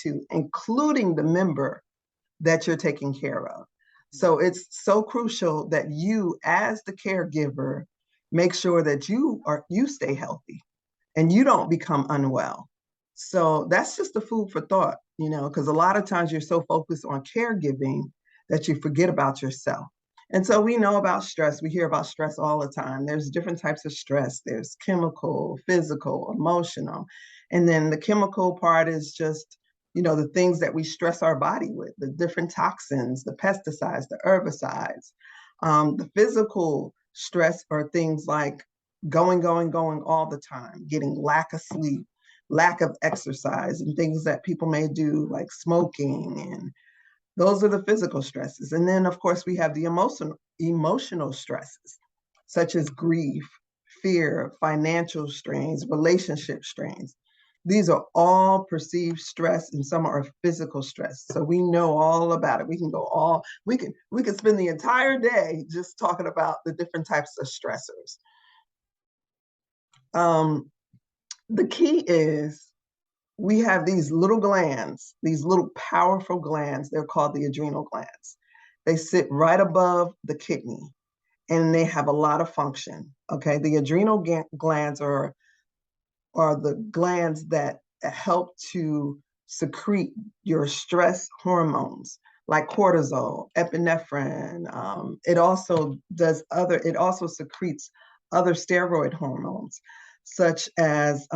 to, including the member that you're taking care of. So it's so crucial that you, as the caregiver, make sure that you stay healthy and you don't become unwell. So that's just the food for thought, because a lot of times you're so focused on caregiving that you forget about yourself. And so we know about stress. We hear about stress all the time. There's different types of stress. There's chemical, physical, emotional. And then the chemical part is just, the things that we stress our body with, the different toxins, the pesticides, the herbicides. The physical stress are things like going all the time, getting lack of sleep, lack of exercise, and things that people may do like smoking. And those are the physical stresses. And then, of course, we have the emotional stresses, such as grief, fear, financial strains, relationship strains. These are all perceived stress, and some are physical stress. So we know all about it. We can spend the entire day just talking about the different types of stressors. The key is we have these little glands, these little powerful glands. They're called the adrenal glands. They sit right above the kidney, and they have a lot of function. Okay, the adrenal glands are the glands that help to secrete your stress hormones like cortisol, epinephrine. It also secretes other steroid hormones, such as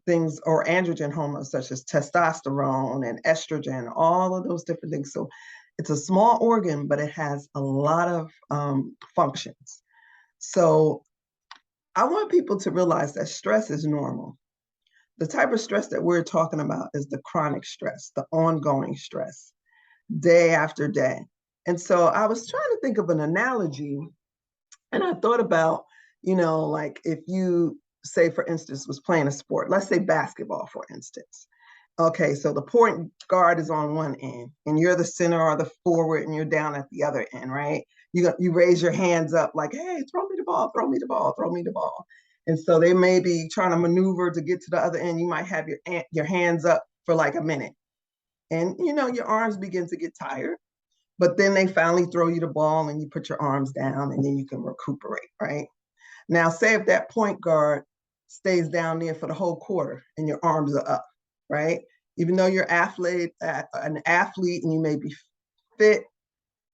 things, or androgen hormones, such as testosterone and estrogen, all of those different things. So it's a small organ, but it has a lot of functions. So I want people to realize that stress is normal. The type of stress that we're talking about is the chronic stress, the ongoing stress, day after day. And so I was trying to think of an analogy, and I thought about, like if you, say, for instance, was playing a sport, let's say basketball, for instance. Okay, so the point guard is on one end, and you're the center or the forward, and you're down at the other end, right? You raise your hands up like, hey, throw me the ball, throw me the ball, throw me the ball. And so they may be trying to maneuver to get to the other end. You might have your hands up for like a minute. And, your arms begin to get tired. But then they finally throw you the ball and you put your arms down, and then you can recuperate, right? Now, say if that point guard stays down there for the whole quarter and your arms are up, right? Even though you're an athlete and you may be fit,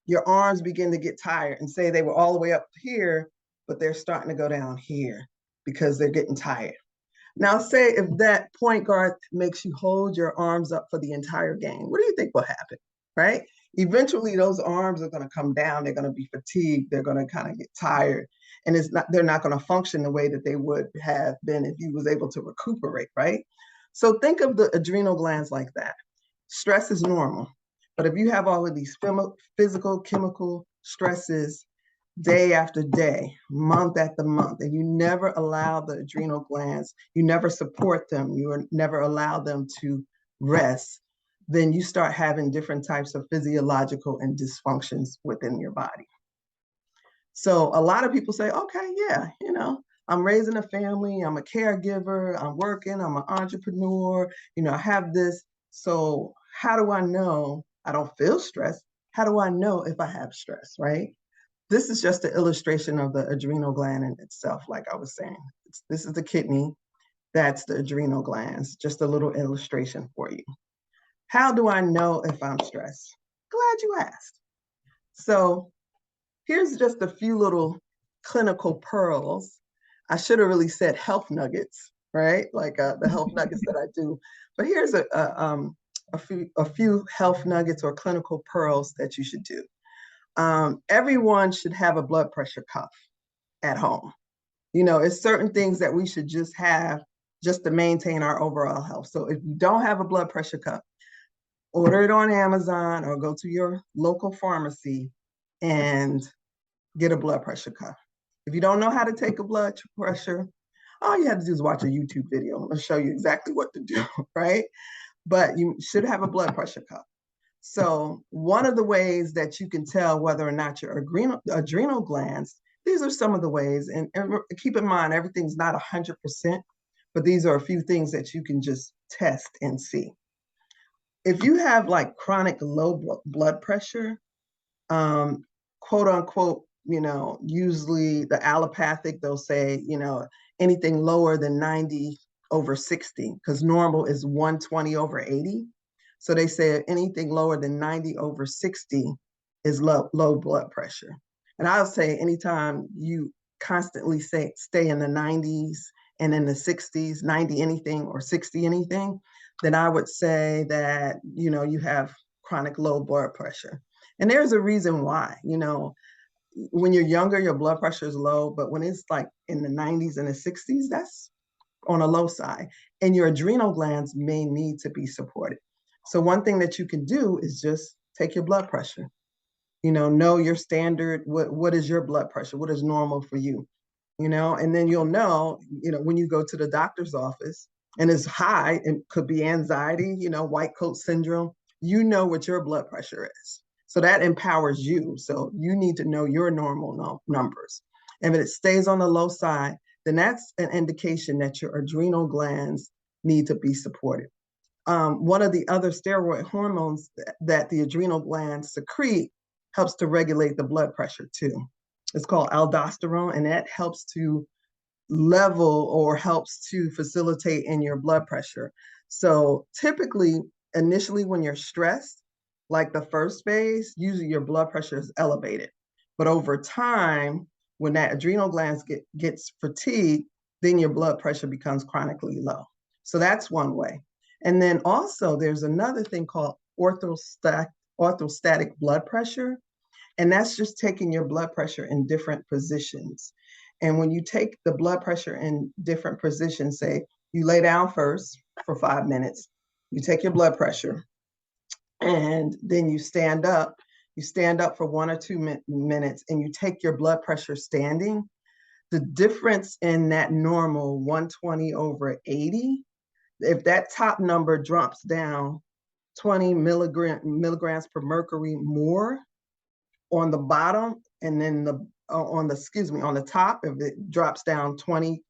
your arms begin to get tired, and say they were all the way up here, but they're starting to go down here because they're getting tired. Now, say if that point guard makes you hold your arms up for the entire game, what do you think will happen, right? Eventually, those arms are going to come down. They're going to be fatigued. They're going to kind of get tired, and they're not going to function the way that they would have been if you was able to recuperate, right? So think of the adrenal glands like that. Stress is normal, but if you have all of these physical, chemical stresses day after day, month after month, and you never allow the adrenal glands, you never support them, you never allow them to rest, then you start having different types of physiological and dysfunctions within your body. So a lot of people say, okay, yeah, I'm raising a family, I'm a caregiver, I'm working, I'm an entrepreneur, I have this. So how do I know I don't feel stressed? How do I know if I have stress, right? This is just an illustration of the adrenal gland in itself, like I was saying. This is the kidney, that's the adrenal glands, just a little illustration for you. How do I know if I'm stressed? Glad you asked. So here's just a few little clinical pearls. I should have really said health nuggets, right? Like the health nuggets that I do. But here's a few health nuggets or clinical pearls that you should do. Everyone should have a blood pressure cuff at home. It's certain things that we should just have just to maintain our overall health. So if you don't have a blood pressure cuff, order it on Amazon or go to your local pharmacy and get a blood pressure cuff. If you don't know how to take a blood pressure, all you have to do is watch a YouTube video. It'll show you exactly what to do, right? But you should have a blood pressure cuff. So one of the ways that you can tell whether or not your adrenal glands, these are some of the ways, and keep in mind, everything's not 100%, but these are a few things that you can just test and see. if you have like chronic low blood pressure, quote unquote, usually the allopathic, they'll say, anything lower than 90 over 60, because normal is 120 over 80. So they say anything lower than 90 over 60 is low blood pressure. And I'll say anytime you constantly stay in the 90s and in the 60s, 90 anything or 60 anything, then I would say that, you have chronic low blood pressure. And there's a reason why, when you're younger, your blood pressure is low, but when it's like in the 90s and the 60s, that's on a low side. And your adrenal glands may need to be supported. So one thing that you can do is just take your blood pressure. Know your standard. What is your blood pressure? What is normal for you? And then you'll know, when you go to the doctor's office and it's high, it could be anxiety, white coat syndrome, what your blood pressure is. So that empowers you. So you need to know your normal numbers. And if it stays on the low side, then that's an indication that your adrenal glands need to be supported. One of the other steroid hormones that the adrenal glands secrete helps to regulate the blood pressure too. It's called aldosterone, and that helps to level or helps to facilitate in your blood pressure. So typically, initially when you're stressed, like the first phase, usually your blood pressure is elevated. But over time, when that adrenal glands gets fatigued, then your blood pressure becomes chronically low. So that's one way. And then also there's another thing called orthostatic blood pressure. And that's just taking your blood pressure in different positions. And when you take the blood pressure in different positions, say you lay down first for 5 minutes, you take your blood pressure, and then you stand up. You stand up for 1 or 2 minutes, and you take your blood pressure standing. The difference in that normal 120 over 80, if that top number drops down 20 milligrams per mercury more on the bottom, and then on the top, if it drops down 20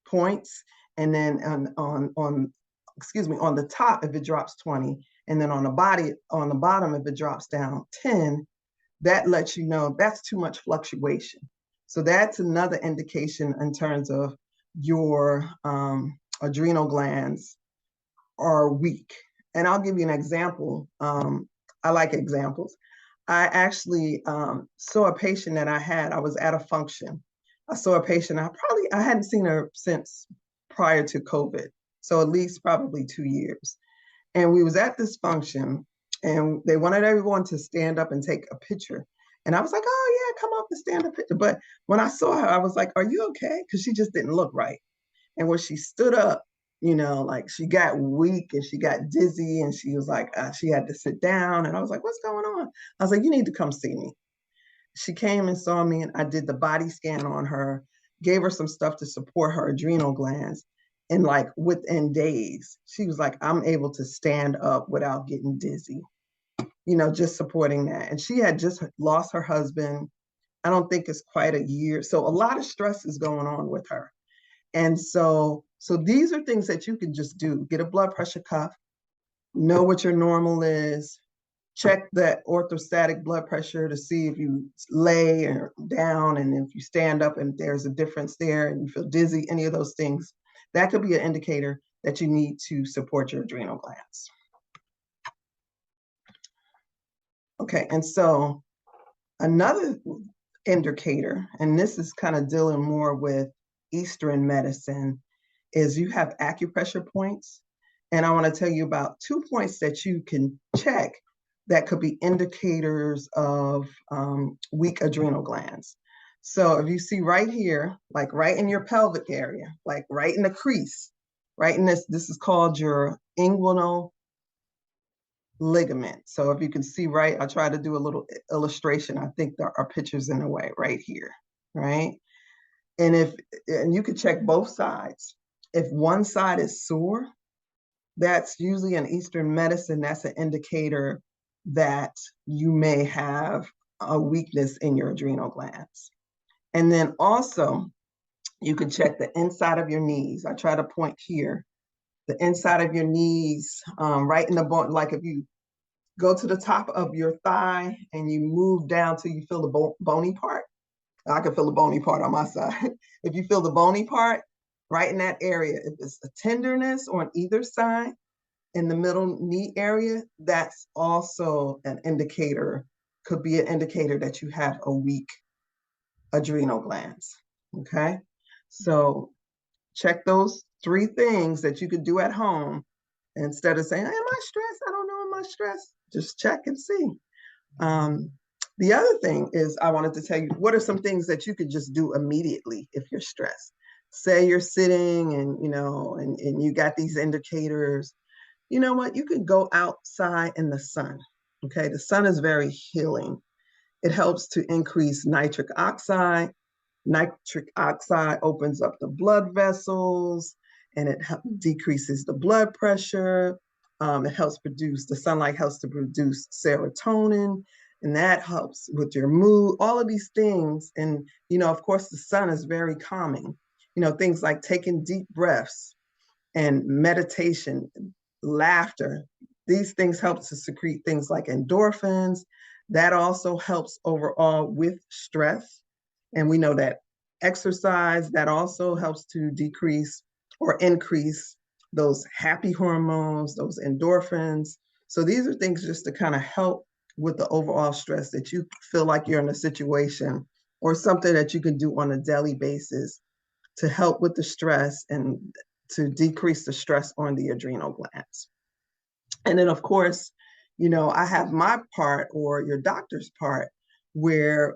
points, and then on the top, if it drops 20, and then on the bottom, if it drops down 10, that lets you know that's too much fluctuation. So that's another indication in terms of your adrenal glands are weak. And I'll give you an example. I like examples. I actually saw a patient that I had. I was at a function. I saw a patient. I hadn't seen her since prior to COVID, so at least probably 2 years. And we was at this function, and they wanted everyone to stand up and take a picture. And I was like, oh yeah, come up and stand a picture. But when I saw her, I was like, are you okay? Because she just didn't look right. And when she stood up, like she got weak and she got dizzy, and she was like, she had to sit down. And I was like, what's going on? I was like, you need to come see me. She came and saw me, and I did the body scan on her, gave her some stuff to support her adrenal glands. And like within days, she was like, I'm able to stand up without getting dizzy, just supporting that. And she had just lost her husband. I don't think it's quite a year. So a lot of stress is going on with her. And so these are things that you can just do. Get a blood pressure cuff, know what your normal is, check that orthostatic blood pressure to see if you lay or down, and if you stand up and there's a difference there and you feel dizzy, any of those things. That could be an indicator that you need to support your adrenal glands. Okay, and so another indicator, and this is kind of dealing more with Eastern medicine, is you have acupressure points. And I want to tell you about 2 points that you can check that could be indicators of weak adrenal glands. So if you see right here, like right in your pelvic area, like right in the crease, right in this is called your inguinal ligament. So if you can see right, I try to do a little illustration. I think there are pictures in the way right here, right? And you could check both sides. If one side is sore, that's usually in Eastern medicine, that's an indicator that you may have a weakness in your adrenal glands. And then also, you can check the inside of your knees. I try to point here, the inside of your knees, right in the bone. Like if you go to the top of your thigh and you move down till you feel the bony part. I can feel the bony part on my side. If you feel the bony part, right in that area, if it's a tenderness on either side, in the middle knee area, that's also an indicator, could be an indicator that you have a weak adrenal glands. Okay. So check those 3 things that you could do at home instead of saying, am I stressed? I don't know, am I stressed? Just check and see. The other thing is I wanted to tell you, what are some things that you could just do immediately if you're stressed? Say you're sitting and, and you got these indicators. You know what? You could go outside in the sun. Okay. The sun is very healing. It helps to increase nitric oxide. Nitric oxide opens up the blood vessels and it decreases the blood pressure. It helps produce, the sunlight helps to produce serotonin, and that helps with your mood, all of these things. And, of course, the sun is very calming. Things like taking deep breaths and meditation, laughter, these things help to secrete things like endorphins. That also helps overall with stress. And we know that exercise, that also helps to decrease or increase those happy hormones, those endorphins. So these are things just to kind of help with the overall stress that you feel like you're in a situation, or something that you can do on a daily basis to help with the stress and to decrease the stress on the adrenal glands. And then, of course, I have my part, or your doctor's part, where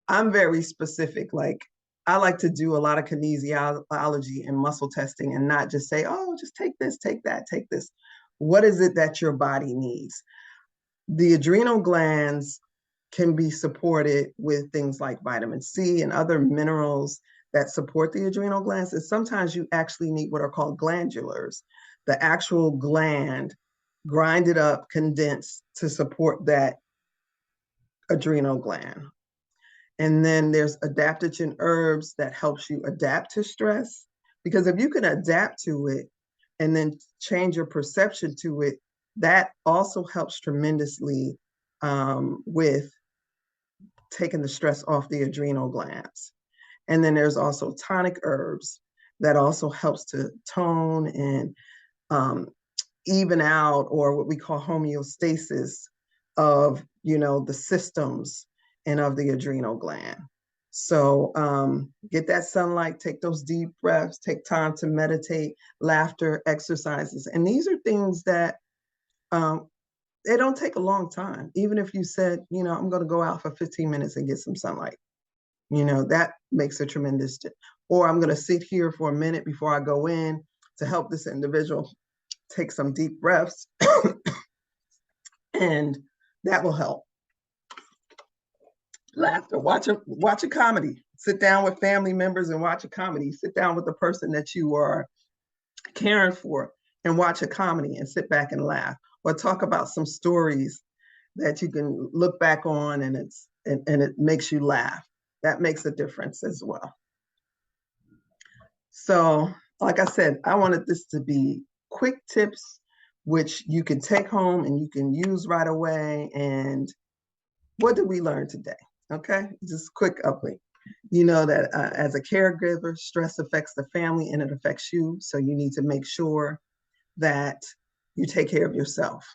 I'm very specific. Like, I like to do a lot of kinesiology and muscle testing, and not just say, oh, just take this, take that, take this. What is it that your body needs? The adrenal glands can be supported with things like vitamin C and other minerals that support the adrenal glands. And sometimes you actually need what are called glandulars, the actual gland grinded up, condensed to support that adrenal gland. And then there's adaptogen herbs that helps you adapt to stress. Because if you can adapt to it and then change your perception to it, that also helps tremendously with taking the stress off the adrenal glands. And then there's also tonic herbs that also helps to tone and even out, or what we call homeostasis of, the systems and of the adrenal gland. So get that sunlight, take those deep breaths, take time to meditate, laughter, exercises. And these are things that they don't take a long time. Even if you said, I'm going to go out for 15 minutes and get some sunlight, that makes a tremendous difference. Or I'm going to sit here for a minute before I go in to help this individual take some deep breaths, and that will help. Laughter, watch a comedy. Sit down with family members and watch a comedy. Sit down with the person that you are caring for and watch a comedy and sit back and laugh, or talk about some stories that you can look back on and it makes you laugh. That makes a difference as well. So, like I said, I wanted this to be quick tips which you can take home and you can use right away. And what did we learn today? Okay, just quick update. You know that as a caregiver, stress affects the family and it affects you. So you need to make sure that you take care of yourself.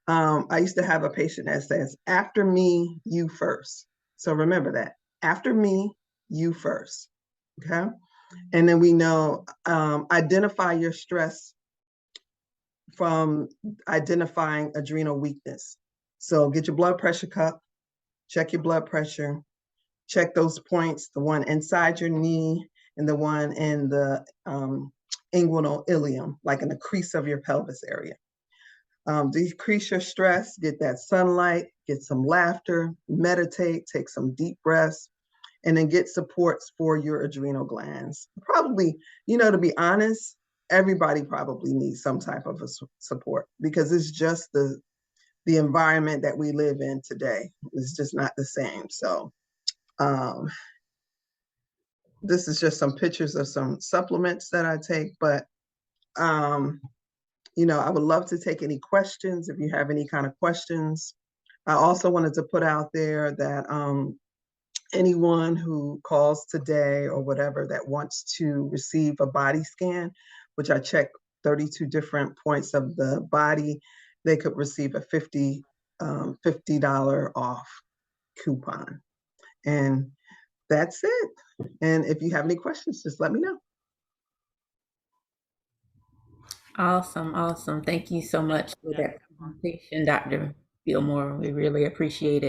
I used to have a patient that says, after me, you first. So remember that. After me, you first. Okay. And then we know, identify your stress from identifying adrenal weakness. So get your blood pressure cup, check your blood pressure, check those points, the one inside your knee and the one in the inguinal ileum, like in the crease of your pelvis area. Decrease your stress, get that sunlight, get some laughter, meditate, take some deep breaths, and then get supports for your adrenal glands. Probably, to be honest, everybody probably needs some type of a support, because it's just the environment that we live in today. It's just not the same. So this is just some pictures of some supplements that I take, but I would love to take any questions if you have any kind of questions. I also wanted to put out there that anyone who calls today or whatever that wants to receive a body scan, which I check 32 different points of the body, they could receive a $50 off coupon. And that's it. And if you have any questions, just let me know. Awesome, awesome. Thank you so much for that presentation, Dr. Gilmore. We really appreciate it.